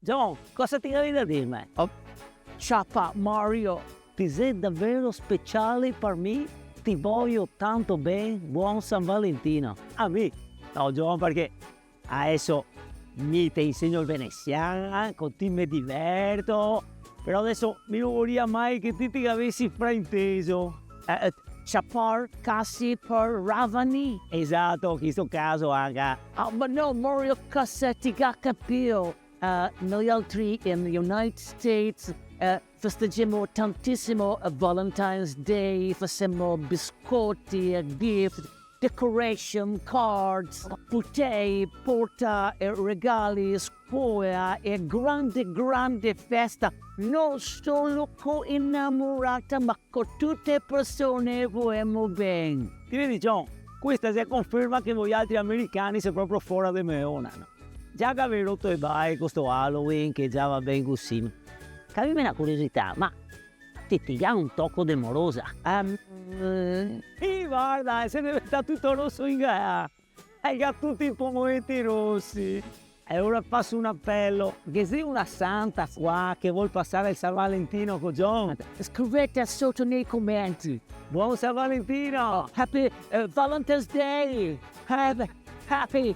John, cosa ti avevi da dirmi? Oh, ciao Mario, Ti sei davvero speciale per me? Ti voglio tanto bene, buon San Valentino. A me? No, John, perché adesso mi ti insegno il veneziano, con te mi diverto, però adesso mi non vorrei mai che ti avessi frainteso. Chapar Kasi per Ravani. Esatto, in questo caso anche. Ma no, Mario, cosa ti capito? Noi altri in the United States festeggiamo tantissimo a Valentine's Day, facciamo biscotti, gift, decoration, cards, bouteille, porta e regali, scuola e grande festa, non solo con innamorata ma con tutte le persone vogliamo bene. Ti vedi, John? Questa si conferma che voi altri americani siete proprio fuori di meona, no? Già che avevi rotto i bai con questo Halloween che già va bene così. Capimi una curiosità, ma ti dà un tocco di morosa? Guarda, se ne sta tutto rosso in gara. Hai già tutti i pomoretti rossi. E ora passo un appello, che sei una santa qua che vuol passare il San Valentino con John. Scrivete sotto nei commenti. Buon San Valentino! Happy Valentine's Day! Happy.